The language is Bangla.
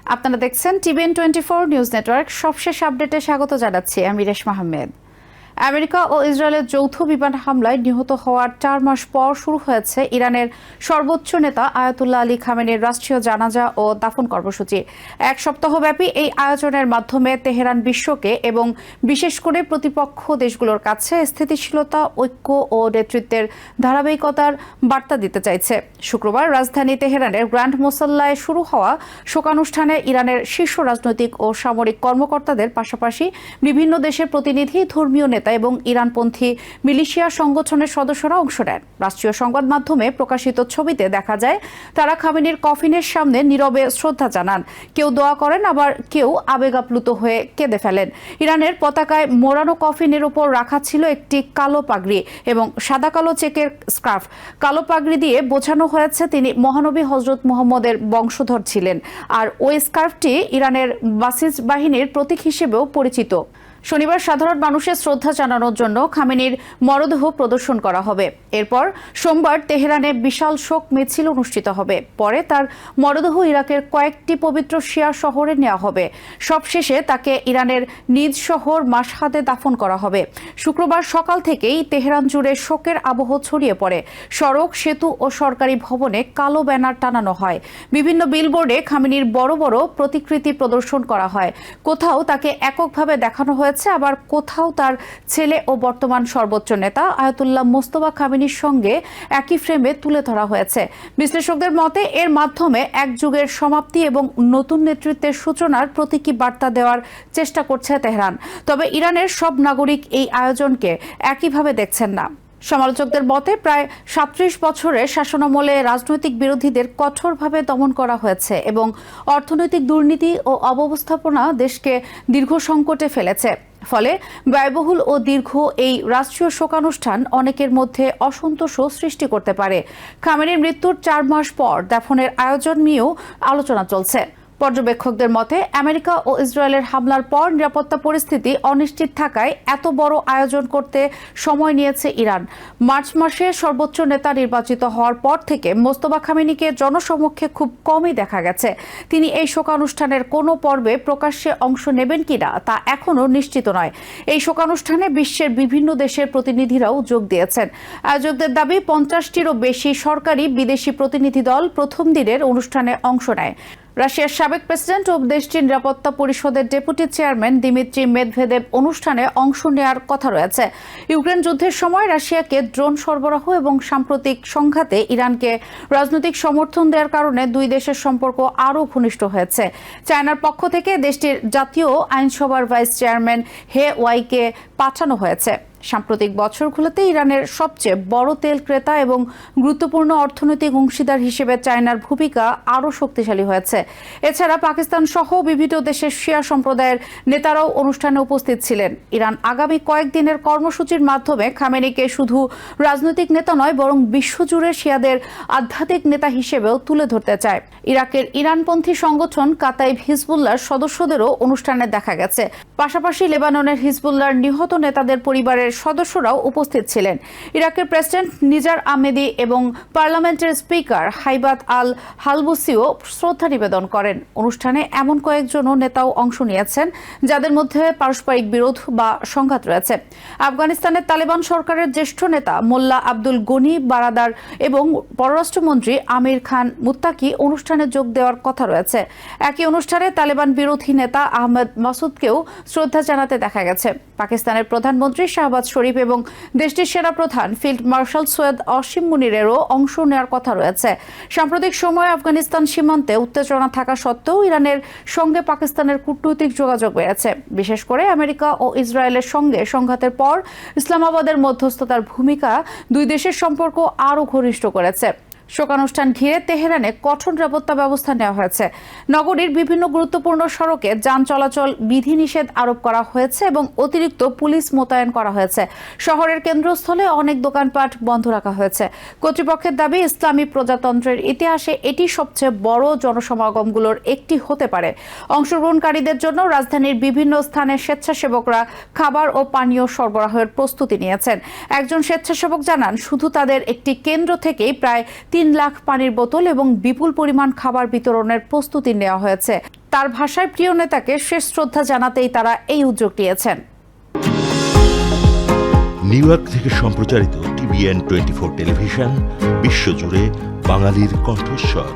আপনারা দেখছেন টিভিএন 24 নিউজ নেটওয়ার্ক। সবশেষ আপডেটে স্বাগত জানাচ্ছি আমি রেশমা আহমেদ। আমেরিকা ও ইসরায়েলের যৌথ বিমান হামলায় নিহত হওয়ার 4 মাস পর শুরু হয়েছে ইরানের সর্বোচ্চ নেতা আয়াতুল্লাহ আলী খামেনির রাষ্ট্রীয় জানাজা ও দাফন কর্মসূচি। এক সপ্তাহব্যাপী এই আয়োজনের মাধ্যমে তেহরান বিশ্বকে এবং বিশেষ করে প্রতিপক্ষ দেশগুলোর কাছে স্থিতিশীলতা, ঐক্য ও নেতৃত্বের ধারাবাহিকতার বার্তা দিতে চাইছে। শুক্রবার রাজধানী তেহরানের গ্র্যান্ড মোসাল্লায় শুরু হওয়া শোকানুষ্ঠানে ইরানের শীর্ষ রাজনৈতিক ও সামরিক কর্মকর্তাদের পাশাপাশি বিভিন্ন দেশের প্রতিনিধি, ধর্মীয় নেতা এবং ইরানপন্থী মিলিশিয়া সংগঠনের সদস্যরা অংশ নেন। রাষ্ট্রীয় সংবাদ মাধ্যমে প্রকাশিত ছবিতে দেখা যায় তারা খামেনির কফিনের সামনে নীরবে শ্রদ্ধা জানান। কেউ দোয়া করেন, আবার কেউ আবেগাপ্লুত হয়ে কেঁদে ফেলেন। ইরানের পতাকায় মোড়ানো কফিনের উপর রাখা ছিল একটি কালো পাগড়ি এবং সাদা কালো চেকের স্কার্ফ। কালো পাগড়ি দিয়ে বোঝানো হয়েছে তিনি মহানবী হযরত মুহাম্মদের বংশধর ছিলেন, আর ওই স্কার্ফটি ইরানের বাসিজ বাহিনীর প্রতীক হিসেবেও পরিচিত। শনিবার সাধারণ মানুষের শ্রদ্ধা জানানোর জন্য খামেনির মরদেহ প্রদর্শন করা হবে। এরপর সোমবার তেহরানে বিশাল শোক মিছিল অনুষ্ঠিত হবে। পরে তার মরদেহ ইরাকের কয়েকটি পবিত্র শিয়া শহরে নেওয়া হবে। সবশেষে তাকে ইরানের নিজ শহর মাশহাদে দাফন করা হবে। শুক্রবার সকাল থেকেই তেহরান জুড়ে শোকের আবহ ছড়িয়ে পড়ে। সড়ক, সেতু ও সরকারি ভবনে কালো ব্যানার টানানো হয়। বিভিন্ন বিলবোর্ডে খামেনির বড় বড় প্রতিকৃতি প্রদর্শন করা হয়। কোথাও তাকে এককভাবে দেখানো হয়, আবার কোথাও তার ছেলে ও বর্তমান সর্বোচ্চ নেতা আয়াতুল্লাহ মোস্তফা খামেনির সঙ্গে একই ফ্রেমে তুলে ধরা হয়েছে। বিশ্লেষকদের মতে এর মাধ্যমে এক যুগের সমাপ্তি এবং নতুন নেতৃত্বের সূচনার প্রতীকী বার্তা দেওয়ার চেষ্টা করছে তেহরান। তবে ইরানের সব নাগরিক এই আয়োজনকে একইভাবে দেখছেন না। সমালোচকদের মতে প্রায় 37 বছরের শাসনামলে রাজনৈতিক বিরোধীদের কঠোরভাবে দমন করা হয়েছে এবং অর্থনৈতিক দুর্নীতি ও অব্যবস্থাপনা দেশকে দীর্ঘ সংকটে ফেলেছে। ফলে ব্যয়বহুল ও দীর্ঘ এই রাষ্ট্রীয় শোকানুষ্ঠান অনেকের মধ্যে অসন্তোষও সৃষ্টি করতে পারে। খামেনির মৃত্যুর 4 মাস পর দাফনের আয়োজন নিয়েও আলোচনা চলছে। পর্যবেক্ষকদের মতে আমেরিকা ও ইসরায়েলের হামলার পর নিরাপত্তা পরিস্থিতি অনিশ্চিত থাকায় এত বড় আয়োজন করতে সময় নিয়েছে ইরান। মার্চ মাসে সর্বোচ্চ নেতা নির্বাচিত হওয়ার পর থেকে মোস্তফা খামেনিকে জনসমক্ষে খুব কমই দেখা গেছে। তিনি এই শোকানুষ্ঠানের কোনো পর্বে প্রকাশ্যে অংশ নেবেন কিনা তা এখনও নিশ্চিত নয়। এই শোকানুষ্ঠানে বিশ্বের বিভিন্ন দেশের প্রতিনিধিরাও যোগ দিয়েছেন। আয়োজকদের দাবি 50টিরও বেশি সরকারি বিদেশি প্রতিনিধি দল প্রথম দিনের অনুষ্ঠানে অংশ নেয়। রাশিয়ার সাবেক প্রেসিডেন্ট ও দেশটির নিরাপত্তা পরিষদের ডেপুটি চেয়ারম্যান দিমিত্রি মেদভেদেভ অনুষ্ঠানে অংশ নেওয়ার কথা রয়েছে। ইউক্রেন যুদ্ধের সময় রাশিয়াকে ড্রোন সরবরাহ এবং সাম্প্রতিক সংঘাতে ইরানকে রাজনৈতিক সমর্থন দেওয়ার কারণে দুই দেশের সম্পর্ক আরও ঘনিষ্ঠ হয়েছে। চায়নার পক্ষ থেকে দেশটির জাতীয় আইনসভার ভাইস চেয়ারম্যান হে ওয়াইকে পাঠানো হয়েছে। সাম্প্রতিক বছরগুলোতে ইরানের সবচেয়ে বড় তেল ক্রেতা এবং গুরুত্বপূর্ণ অর্থনৈতিক অংশীদার হিসেবে চায়নার ভূমিকা আরও শক্তিশালী হয়েছে। এছাড়া পাকিস্তান সহ বিভিন্ন দেশের শিয়া সম্প্রদায়ের নেতারাও অনুষ্ঠানে উপস্থিত ছিলেন। ইরান আগামী কয়েকদিনের কর্মসূচির মাধ্যমে খামেনিকে শুধু রাজনৈতিক নেতা নয় বরং বিশ্বজুড়ে শিয়াদের আধ্যাত্মিক নেতা হিসেবেও তুলে ধরতে চায়। ইরাকের ইরানপন্থী সংগঠন কাতাইব হিজবুল্লাহর সদস্যদেরও অনুষ্ঠানে দেখা গেছে। পাশাপাশি লেবাননের হিজবুল্লাহর নিহত নেতাদের পরিবারের সদস্যরাও উপস্থিত ছিলেন। ইরাকের প্রেসিডেন্ট নিজার আহমেদি এবং পার্লামেন্টের স্পিকার হাইবাত আল হালবুসিও শ্রদ্ধা নিবেদন করেন। অনুষ্ঠানে এমন কয়েকজনও নেতাও অংশ নিয়েছেন যাদের মধ্যে পারস্পরিক বিরোধ বা সংঘাত রয়েছে। আফগানিস্তানের তালেবান সরকারের জ্যেষ্ঠ নেতা মোল্লা আব্দুল গনি বারাদার এবং পররাষ্ট্রমন্ত্রী আমির খান মুত্তাকি অনুষ্ঠানে যোগ দেওয়ার কথা রয়েছে। একই অনুষ্ঠানে তালেবান বিরোধী নেতা আহমেদ মাসুদকেও শ্রদ্ধা জানাতে দেখা গেছে। পাকিস্তানের প্রধানমন্ত্রী শাহবাজ শরীফ এবং দেশটির সেনাপ্রধান ফিল্ড মার্শাল সৈয়দ অসীম মুনিরেরও অংশ নেওয়ার কথা রয়েছে। সাম্প্রতিক সময়ে আফগানিস্তান সীমান্তে উত্তেজনা থাকা সত্ত্বেও ইরানের সঙ্গে পাকিস্তানের কূটনৈতিক যোগাযোগ বেড়েছে। বিশেষ করে আমেরিকা ও ইসরায়েলের সঙ্গে সংঘাতের পর ইসলামাবাদের মধ্যস্থতার ভূমিকা দুই দেশের সম্পর্ক আরও ঘনিষ্ঠ করেছে। শোকানুষ্ঠান ঘিরে তেহরানে কঠোর নিরাপত্তা ব্যবস্থা নেওয়া হয়েছে। নগরীর বিভিন্ন গুরুত্বপূর্ণ সড়কে যান চলাচল বিধিনিষেধ আরোপ করা হয়েছে এবং অতিরিক্ত পুলিশ মোতায়েন করা হয়েছে। শহরের কেন্দ্রস্থলে অনেক দোকানপাট বন্ধ রাখা হয়েছে। কর্তৃপক্ষের দাবি ইসলামী প্রজাতন্ত্রের ইতিহাসে এটি সবচেয়ে বড় জনসমাগমগুলোর একটি হতে পারে। অংশগ্রহণকারীদের জন্য রাজধানীর বিভিন্ন স্থানে স্বেচ্ছাসেবকরা খাবার ও পানীয় সরবরাহের প্রস্তুতি নিয়েছেন। একজন স্বেচ্ছাসেবক জানান শুধু তাদের একটি কেন্দ্র থেকেই প্রায় 3 লাখ পানির বোতল এবং বিপুল পরিমাণ খাবার বিতরণের প্রস্তুতি নেওয়া হয়েছে। তার ভাষায় প্রিয় নেতাকে শেষ শ্রদ্ধা জানাতেই তারা এই উদ্যোগ নিয়েছেন। নিউ ইয়র্ক থেকে সম্প্রচারিত TVN 24 টেলিভিশন বিশ্বজুড়ে বাঙালির কণ্ঠস্বর।